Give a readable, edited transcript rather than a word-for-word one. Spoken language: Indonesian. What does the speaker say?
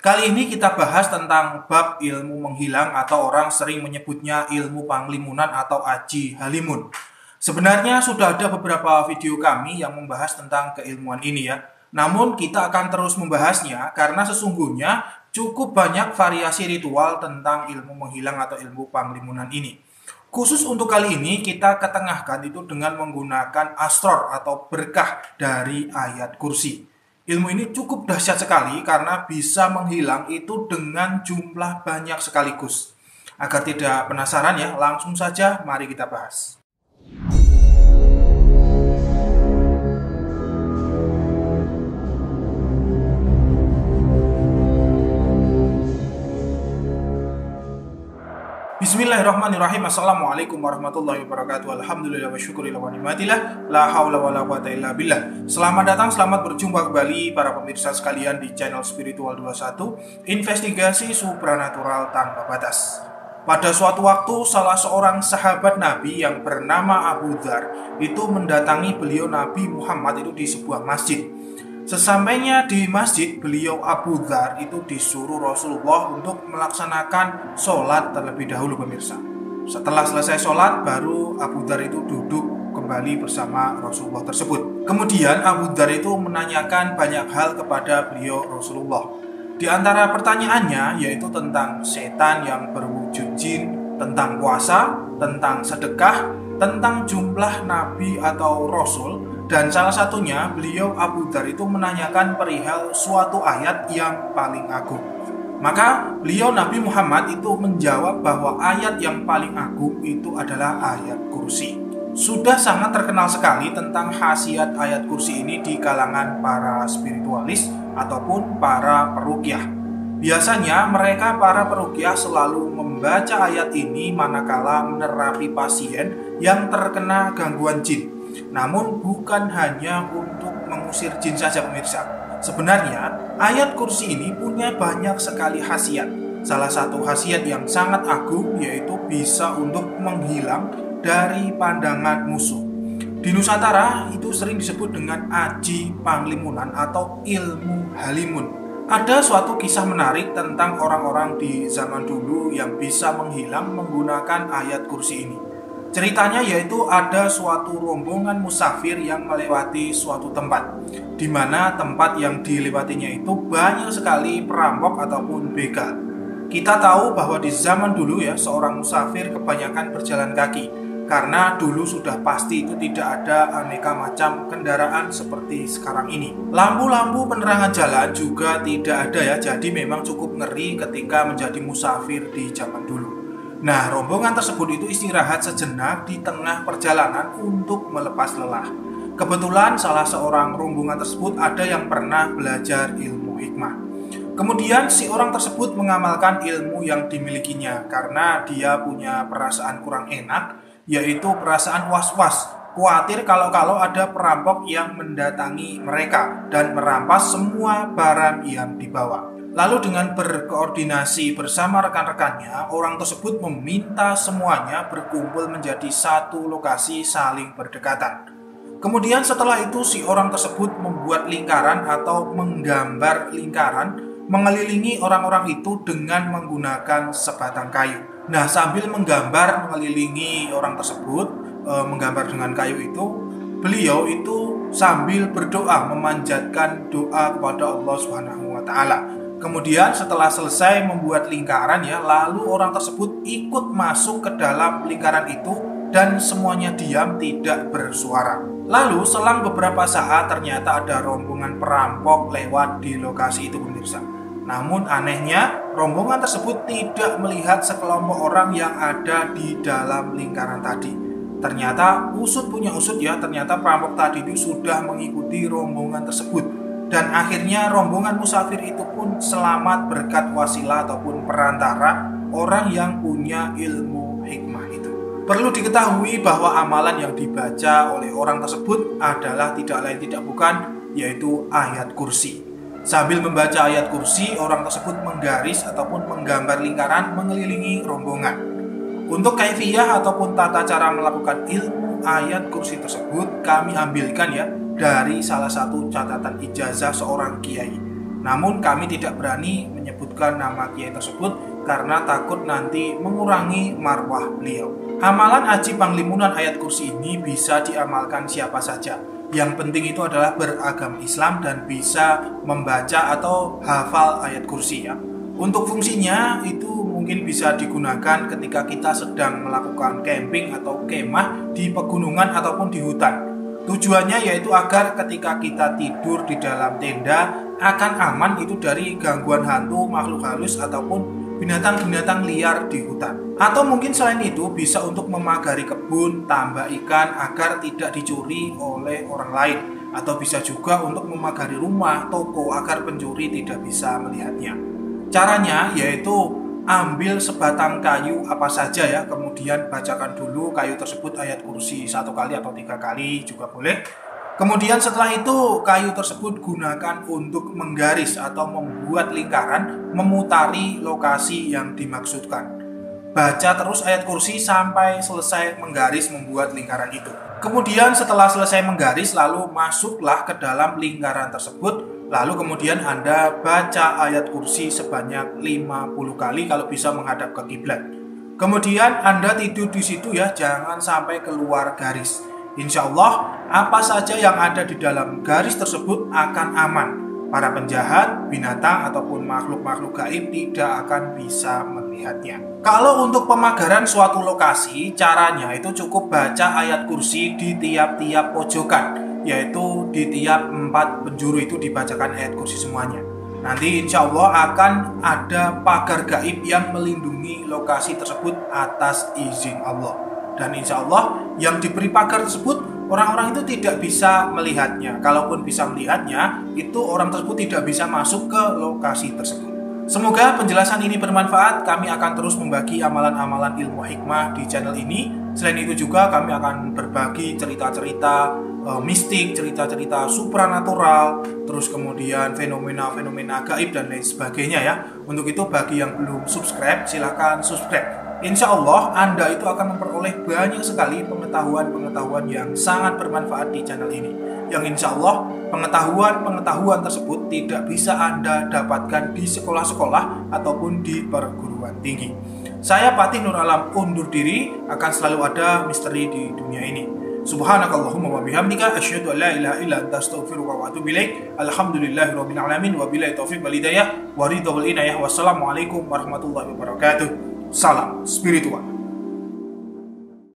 Kali ini kita bahas tentang bab ilmu menghilang atau orang sering menyebutnya ilmu panglimunan atau aji halimun. Sebenarnya sudah ada beberapa video kami yang membahas tentang keilmuan ini ya. Namun kita akan terus membahasnya karena sesungguhnya cukup banyak variasi ritual tentang ilmu menghilang atau ilmu panglimunan ini. Khusus untuk kali ini kita ketengahkan itu dengan menggunakan asror atau berkah dari ayat kursi. Ilmu ini cukup dahsyat sekali karena bisa menghilang itu dengan jumlah banyak sekaligus. Agar tidak penasaran ya, langsung saja mari kita bahas. Bismillahirrahmanirrahim. Assalamualaikum warahmatullahi wabarakatuh. Alhamdulillah wa syukurillah wa ni'matillah. La hawla wa la quwata illa billah. Selamat datang, selamat berjumpa kembali para pemirsa sekalian di channel Spiritual 21, investigasi supranatural tanpa batas. Pada suatu waktu, salah seorang sahabat Nabi yang bernama Abu Dzar itu mendatangi beliau Nabi Muhammad itu di sebuah masjid. Sesampainya di masjid, beliau Abu Dzar itu disuruh Rasulullah untuk melaksanakan sholat terlebih dahulu pemirsa. Setelah selesai sholat, baru Abu Dzar itu duduk kembali bersama Rasulullah tersebut. Kemudian Abu Dzar itu menanyakan banyak hal kepada beliau Rasulullah. Di antara pertanyaannya yaitu tentang setan yang berwujud jin, tentang puasa, tentang sedekah, tentang jumlah nabi atau rasul. Dan salah satunya beliau Abu Dzar itu menanyakan perihal suatu ayat yang paling agung. Maka beliau Nabi Muhammad itu menjawab bahwa ayat yang paling agung itu adalah ayat kursi. Sudah sangat terkenal sekali tentang khasiat ayat kursi ini di kalangan para spiritualis ataupun para peruqyah. Biasanya mereka para peruqyah selalu membaca ayat ini manakala menerapi pasien yang terkena gangguan jin. Namun bukan hanya untuk mengusir jin saja pemirsa. Sebenarnya ayat kursi ini punya banyak sekali khasiat. Salah satu khasiat yang sangat agung yaitu bisa untuk menghilang dari pandangan musuh. Di Nusantara itu sering disebut dengan aji panglimunan atau ilmu halimun. Ada suatu kisah menarik tentang orang-orang di zaman dulu yang bisa menghilang menggunakan ayat kursi ini. Ceritanya yaitu ada suatu rombongan musafir yang melewati suatu tempat, di mana tempat yang dilewatinya itu banyak sekali perampok ataupun begal. Kita tahu bahwa di zaman dulu ya seorang musafir kebanyakan berjalan kaki, karena dulu sudah pasti itu tidak ada aneka macam kendaraan seperti sekarang ini. Lampu-lampu penerangan jalan juga tidak ada ya, jadi memang cukup ngeri ketika menjadi musafir di zaman dulu. Nah, rombongan tersebut itu istirahat sejenak di tengah perjalanan untuk melepas lelah. Kebetulan salah seorang rombongan tersebut ada yang pernah belajar ilmu hikmah. Kemudian si orang tersebut mengamalkan ilmu yang dimilikinya karena dia punya perasaan kurang enak, yaitu perasaan was-was, khawatir kalau ada perampok yang mendatangi mereka dan merampas semua barang yang dibawa. Lalu dengan berkoordinasi bersama rekan-rekannya, orang tersebut meminta semuanya berkumpul menjadi satu lokasi saling berdekatan. Kemudian setelah itu si orang tersebut membuat lingkaran atau menggambar lingkaran mengelilingi orang-orang itu dengan menggunakan sebatang kayu. Nah, sambil menggambar mengelilingi orang tersebut, menggambar dengan kayu itu, beliau itu sambil berdoa memanjatkan doa kepada Allah Subhanahu wa taala. Kemudian setelah selesai membuat lingkaran ya, lalu orang tersebut ikut masuk ke dalam lingkaran itu dan semuanya diam tidak bersuara. Lalu selang beberapa saat ternyata ada rombongan perampok lewat di lokasi itu pemirsa. Namun anehnya rombongan tersebut tidak melihat sekelompok orang yang ada di dalam lingkaran tadi. Ternyata usut punya usut ya, ternyata perampok tadi itu sudah mengikuti rombongan tersebut. Dan akhirnya rombongan musafir itu pun selamat berkat wasilah ataupun perantara orang yang punya ilmu hikmah itu. Perlu diketahui bahwa amalan yang dibaca oleh orang tersebut adalah tidak lain tidak bukan yaitu ayat kursi. Sambil membaca ayat kursi, orang tersebut menggaris ataupun menggambar lingkaran mengelilingi rombongan. Untuk kaifiyah ataupun tata cara melakukan ilmu ayat kursi tersebut kami ambilkan ya dari salah satu catatan ijazah seorang kiai. Namun kami tidak berani menyebut menyebutkan nama kiai tersebut karena takut nanti mengurangi marwah beliau. Amalan Aji Panglimunan ayat kursi ini bisa diamalkan siapa saja. Yang penting itu adalah beragama Islam dan bisa membaca atau hafal ayat kursi ya. Untuk fungsinya itu mungkin bisa digunakan ketika kita sedang melakukan camping atau kemah di pegunungan ataupun di hutan. Tujuannya yaitu agar ketika kita tidur di dalam tenda akan aman itu dari gangguan hantu, makhluk halus ataupun binatang-binatang liar di hutan. Atau mungkin selain itu bisa untuk memagari kebun, tambak ikan agar tidak dicuri oleh orang lain. Atau bisa juga untuk memagari rumah, toko agar pencuri tidak bisa melihatnya. Caranya yaitu ambil sebatang kayu apa saja ya, kemudian bacakan dulu kayu tersebut ayat kursi 1 kali atau 3 kali juga boleh. Kemudian setelah itu kayu tersebut gunakan untuk menggaris atau membuat lingkaran memutari lokasi yang dimaksudkan. Baca terus ayat kursi sampai selesai menggaris membuat lingkaran itu. Kemudian setelah selesai menggaris lalu masuklah ke dalam lingkaran tersebut. Lalu kemudian Anda baca ayat kursi sebanyak 50 kali kalau bisa menghadap ke kiblat. Kemudian Anda tidur di situ ya, jangan sampai keluar garis. Insya Allah apa saja yang ada di dalam garis tersebut akan aman. Para penjahat, binatang ataupun makhluk-makhluk gaib tidak akan bisa melihatnya. Kalau untuk pemagaran suatu lokasi, caranya itu cukup baca ayat kursi di tiap-tiap pojokan, yaitu di tiap 4 penjuru itu dibacakan ayat kursi semuanya. Nanti insya Allah akan ada pagar gaib yang melindungi lokasi tersebut atas izin Allah. Dan insya Allah yang diberi pagar tersebut orang-orang itu tidak bisa melihatnya. Kalaupun bisa melihatnya, itu orang tersebut tidak bisa masuk ke lokasi tersebut. Semoga penjelasan ini bermanfaat. Kami akan terus membagi amalan-amalan ilmu hikmah di channel ini. Selain itu juga kami akan berbagi cerita-cerita mistik, cerita-cerita supranatural, terus kemudian fenomena-fenomena gaib dan lain sebagainya ya. Untuk itu bagi yang belum subscribe, silahkan subscribe. Insya Allah Anda itu akan memperoleh banyak sekali pengetahuan-pengetahuan yang sangat bermanfaat di channel ini. Yang insya Allah pengetahuan-pengetahuan tersebut tidak bisa Anda dapatkan di sekolah-sekolah ataupun di perguruan tinggi. Saya Patih Nur Alam undur diri, akan selalu ada misteri di dunia ini. Subhanakallahumma wa bihamdika asyhadu an la ilaha illa anta astaghfiruka wa atubu ilaik. Alhamdulillahirabbil alamin wa billahi taufiq wal hidayah wa ridha wal inayah. Wassalamualaikum warahmatullahi wabarakatuh. Salam spiritual.